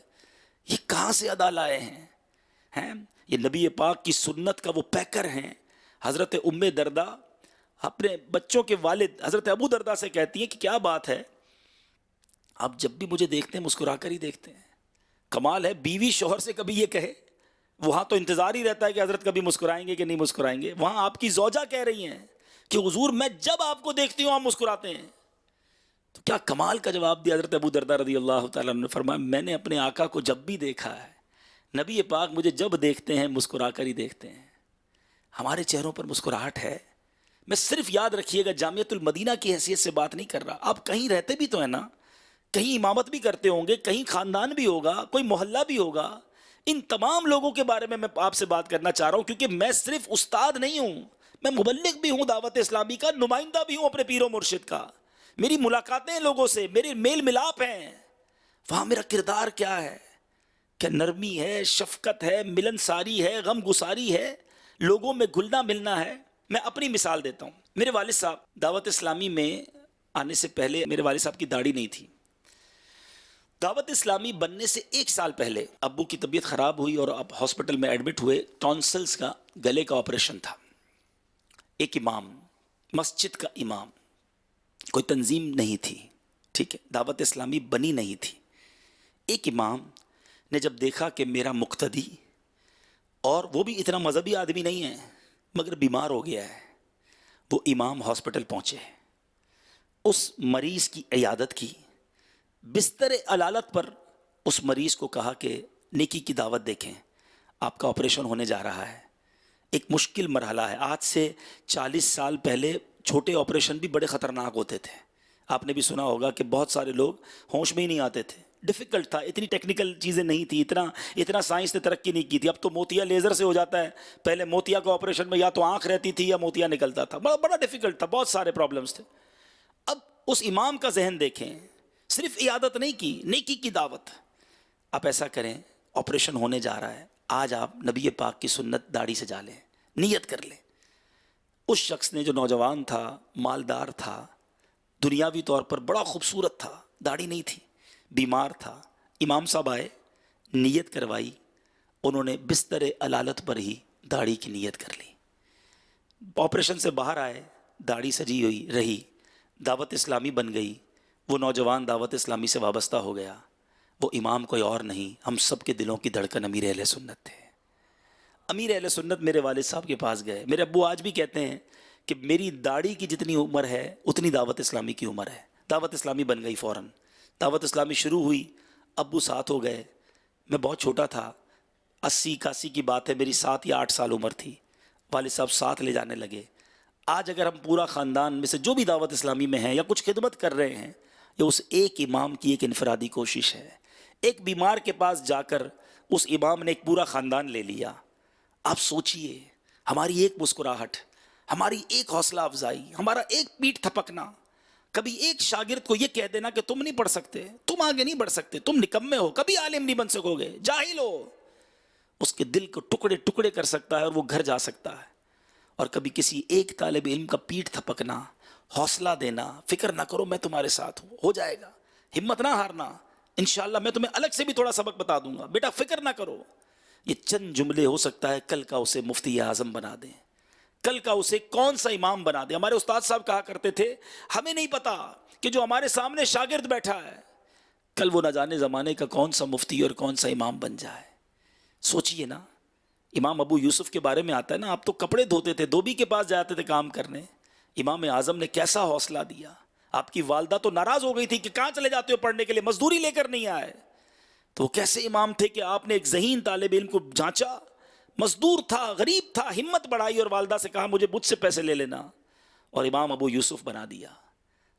یہ کہاں سے ادا لائے ہیں؟ یہ نبی پاک کی سنت کا وہ پیکر ہیں. حضرت ام دردہ اپنے بچوں کے والد حضرت ابو دردہ سے کہتی ہیں کہ کیا بات ہے، آپ جب بھی مجھے دیکھتے ہیں مسکرا کر ہی دیکھتے ہیں. کمال ہے، بیوی شوہر سے کبھی یہ کہے. وہاں تو انتظار ہی رہتا ہے کہ حضرت کبھی مسکرائیں گے کہ نہیں مسکرائیں گے. وہاں آپ کی زوجہ کہہ رہی ہیں کہ حضور میں جب آپ کو دیکھتی ہوں آپ مسکراتے ہیں. تو کیا کمال کا جواب دیا حضرت ابو دردہ رضی اللہ تعالیٰ عنہ نے. فرمایا میں نے اپنے آقا کو جب بھی دیکھا ہے، نبی پاک مجھے جب دیکھتے ہیں مسکرا کر ہی دیکھتے ہیں. ہمارے چہروں پر مسکراہٹ ہے. میں صرف یاد رکھیے گا جامعۃ المدینہ کی حیثیت سے بات نہیں کر رہا، آپ کہیں رہتے بھی تو ہیں نا، کہیں امامت بھی کرتے ہوں گے، کہیں خاندان بھی ہوگا، کوئی محلہ بھی ہوگا. ان تمام لوگوں کے بارے میں آپ سے بات کرنا چاہ رہا ہوں، کیونکہ میں صرف استاد نہیں ہوں، میں مبلغ بھی ہوں دعوت اسلامی کا، نمائندہ بھی ہوں اپنے پیر و مرشد کا. میری ملاقاتیں لوگوں سے، میرے میل ملاپ ہیں. وہاں میرا کردار کیا ہے؟ کیا نرمی ہے، شفقت ہے، ملنساری ہے، غم گساری ہے؟ لوگوں میں گھلنا ملنا ہے. میں اپنی مثال دیتا ہوں. میرے والد صاحب دعوت اسلامی میں آنے سے پہلے میرے والد صاحب کی داڑھی نہیں تھی. دعوت اسلامی بننے سے 1 سال پہلے ابو کی طبیعت خراب ہوئی اور اب ہاسپٹل میں ایڈمٹ ہوئے. ٹونسلز کا گلے کا آپریشن تھا. ایک امام, مسجد کا امام, کوئی تنظیم نہیں تھی, ٹھیک ہے, دعوت اسلامی بنی نہیں تھی. ایک امام نے جب دیکھا کہ میرا مقتدی, اور وہ بھی اتنا مذہبی آدمی نہیں ہے مگر بیمار ہو گیا ہے, وہ امام ہاسپٹل پہنچے, اس مریض کی عیادت کی, بستر علالت پر اس مریض کو کہا کہ نیکی کی دعوت دیکھیں, آپ کا آپریشن ہونے جا رہا ہے. ایک مشکل مرحلہ ہے. آج سے 40 سال پہلے چھوٹے آپریشن بھی بڑے خطرناک ہوتے تھے. آپ نے بھی سنا ہوگا کہ بہت سارے لوگ ہوش میں ہی نہیں آتے تھے. ڈیفیکلٹ تھا, اتنی ٹیکنیکل چیزیں نہیں تھی, اتنا سائنس نے ترقی نہیں کی تھی. اب تو موتیا لیزر سے ہو جاتا ہے. پہلے موتیا کو آپریشن میں یا تو آنکھ رہتی تھی یا موتیا نکلتا تھا. بڑا ڈیفیکلٹ تھا, بہت سارے پرابلمس تھے. اب اس امام کا ذہن دیکھیں, صرف عیادت نہیں کی, نیکی کی دعوت. آپ ایسا کریں, آپریشن ہونے جا رہا ہے, آج آپ نبی پاک کی سنت داڑھی سے جا لیں, نیت کر لیں. اس شخص نے, جو نوجوان تھا, مالدار تھا, دنیاوی طور پر بڑا خوبصورت تھا, داڑھی نہیں تھی, بیمار تھا. امام صاحب آئے, نیت کروائی, انہوں نے بستر علالت پر ہی داڑھی کی نیت کر لی. آپریشن سے باہر آئے, داڑھی سجی ہوئی رہی, دعوت اسلامی بن گئی. وہ نوجوان دعوت اسلامی سے وابستہ ہو گیا. وہ امام کوئی اور نہیں, ہم سب کے دلوں کی دھڑکن امیر اہل سنت تھے. امیر اہل سنت میرے والد صاحب کے پاس گئے. میرے ابو آج بھی کہتے ہیں کہ میری داڑھی کی جتنی عمر ہے اتنی دعوت اسلامی کی عمر ہے. دعوت اسلامی بن گئی فوراً. دعوت اسلامی شروع ہوئی, ابو ساتھ ہو گئے. میں بہت چھوٹا تھا, 80-81 کی بات ہے, میری 7 یا 8 سال عمر تھی. والد صاحب ساتھ لے جانے لگے. آج اگر ہم پورا خاندان میں سے جو بھی دعوت اسلامی میں ہیں یا کچھ خدمت کر رہے ہیں, یہ اس ایک امام کی ایک انفرادی کوشش ہے. ایک بیمار کے پاس جا کر اس امام نے ایک پورا خاندان لے لیا. آپ سوچئے, ہماری ایک مسکراہٹ, ہماری ایک حوصلہ افزائی, ہمارا ایک پیٹھ تھپکنا, کبھی ایک شاگرد کو یہ کہہ دینا کہ تم نہیں پڑھ سکتے, تم آگے نہیں بڑھ سکتے, تم نکمے ہو, کبھی عالم نہیں بن سکو گے, جاہل ہو, اس کے دل کو ٹکڑے ٹکڑے کر سکتا ہے اور وہ گھر جا سکتا ہے. اور کبھی کسی ایک طالب علم کا پیٹھ تھپکنا, حوصلہ دینا, فکر نہ کرو میں تمہارے ساتھ ہوں, ہو جائے گا, ہمت نہ ہارنا, انشاءاللہ میں تمہیں الگ سے بھی تھوڑا سبق بتا دوں گا, بیٹا فکر نہ کرو. یہ چند جملے ہو سکتا ہے کل کا اسے مفتی اعظم بنا دیں, کل کا اسے کون سا امام بنا دیں. ہمارے استاد صاحب کہا کرتے تھے, ہمیں نہیں پتا کہ جو ہمارے سامنے شاگرد بیٹھا ہے کل وہ نہ جانے زمانے کا کون سا مفتی اور کون سا امام بن جائے. سوچئے نا, امام ابو یوسف کے بارے میں آتا ہے نا, آپ تو کپڑے دھوتے تھے, دھوبی کے پاس جاتے تھے کام کرنے. امام اعظم نے کیسا حوصلہ دیا. آپ کی والدہ تو ناراض ہو گئی تھی کہ کہاں چلے جاتے ہو پڑھنے کے لیے, مزدوری لے کر نہیں آئے. تو وہ کیسے امام تھے کہ آپ نے ایک ذہین طالب علم کو جانچا, مزدور تھا, غریب تھا, ہمت بڑھائی اور والدہ سے کہا مجھے مجھ سے پیسے لے لینا, اور امام ابو یوسف بنا دیا.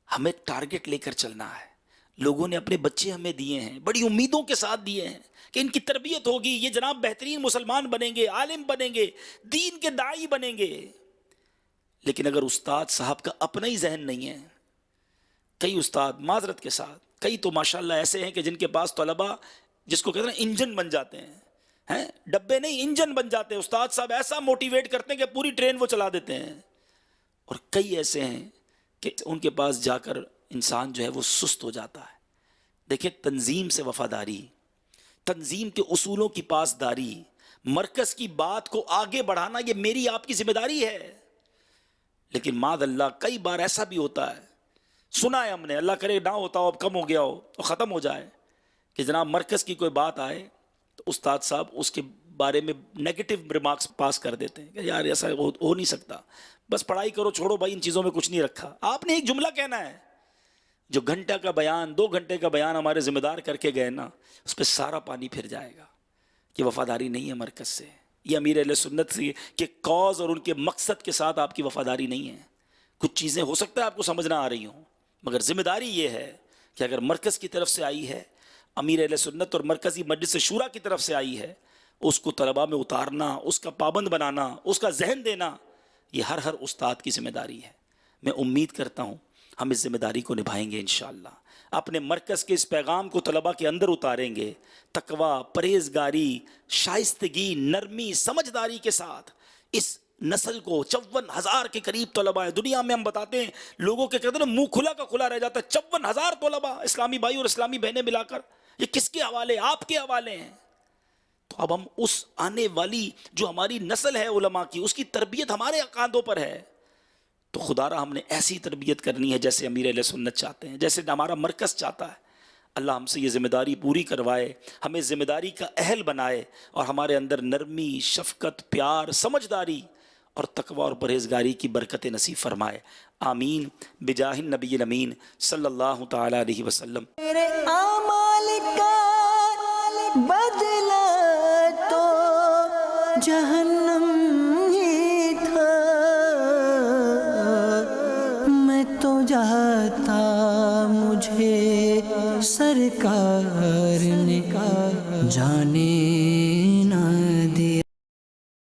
ہمیں ٹارگٹ لے کر چلنا ہے. لوگوں نے اپنے بچے ہمیں دیے ہیں, بڑی امیدوں کے ساتھ دیے ہیں کہ ان کی تربیت ہوگی, یہ جناب بہترین مسلمان بنیں گے, عالم بنیں گے, دین کے داعی بنیں گے. لیکن اگر استاد صاحب کا اپنا ہی ذہن نہیں ہے, کئی استاد معذرت کے ساتھ, کئی تو ماشاءاللہ ایسے ہیں کہ جن کے پاس طلبہ جس کو کہتے ہیں انجن بن جاتے ہیں, ڈبے نہیں انجن بن جاتے ہیں. استاد صاحب ایسا موٹیویٹ کرتے ہیں کہ پوری ٹرین وہ چلا دیتے ہیں. اور کئی ایسے ہیں کہ ان کے پاس جا کر انسان جو ہے وہ سست ہو جاتا ہے. دیکھیں, تنظیم سے وفاداری, تنظیم کے اصولوں کی پاسداری, مرکز کی بات کو آگے بڑھانا, یہ میری آپ کی ذمہ داری ہے. لیکن معاذ اللہ کئی بار ایسا بھی ہوتا ہے, سنا ہے ہم نے, اللہ کرے نہ ہوتا ہو, اب کم ہو گیا ہو تو ختم ہو جائے, کہ جناب مرکز کی کوئی بات آئے تو استاد صاحب اس کے بارے میں نیگیٹو ریمارکس پاس کر دیتے ہیں کہ یار ایسا ہو نہیں سکتا, بس پڑھائی کرو, چھوڑو بھائی, ان چیزوں میں کچھ نہیں رکھا. آپ نے ایک جملہ کہنا ہے, جو گھنٹہ کا بیان 2 گھنٹے کا بیان ہمارے ذمہ دار کر کے گئے نا, اس پہ سارا پانی پھر جائے گا. یہ وفاداری نہیں ہے مرکز سے, یہ امیر اہل سنت سے کہ کاز اور ان کے مقصد کے ساتھ آپ کی وفاداری نہیں ہے. کچھ چیزیں ہو سکتا ہے آپ کو سمجھ نہ آ رہی ہوں, مگر ذمہ داری یہ ہے کہ اگر مرکز کی طرف سے آئی ہے, امیر اہل سنت اور مرکزی مجلس شورا کی طرف سے آئی ہے, اس کو طلباء میں اتارنا, اس کا پابند بنانا, اس کا ذہن دینا, یہ ہر استاد کی ذمہ داری ہے. میں امید کرتا ہوں ہم اس ذمہ داری کو نبھائیں گے انشاءاللہ. اپنے مرکز کے اس پیغام کو طلباء کے اندر اتاریں گے, تقویٰ, پرہیزگاری, شائستگی, نرمی, سمجھداری کے ساتھ اس نسل کو 54,000 کے قریب طلباء ہیں دنیا میں. ہم بتاتے ہیں لوگوں کے کہتے ہیں منہ کھلا کا کھلا رہ جاتا ہے. 54,000 طلباء اسلامی بھائی اور اسلامی بہنیں ملا کر. یہ کس کے حوالے؟ آپ کے حوالے ہیں. تو اب ہم اس آنے والی جو ہماری نسل ہے علماء کی، اس کی تربیت ہمارے کاندھوں پر ہے. تو خدا را ہم نے ایسی تربیت کرنی ہے جیسے امیر اہل سنت چاہتے ہیں، جیسے ہمارا مرکز چاہتا ہے. اللہ ہم سے یہ ذمہ داری پوری کروائے، ہمیں ذمہ داری کا اہل بنائے، اور ہمارے اندر نرمی، شفقت، پیار، سمجھداری اور تقوی اور پرہیزگاری کی برکت نصیب فرمائے. آمین بجاہ النبی الامین صلی اللہ تعالی علیہ وسلم. میرے اعمال کا بدلہ تو جہنم ہی تھا، میں تو جاتا مجھے سرکار نے جانے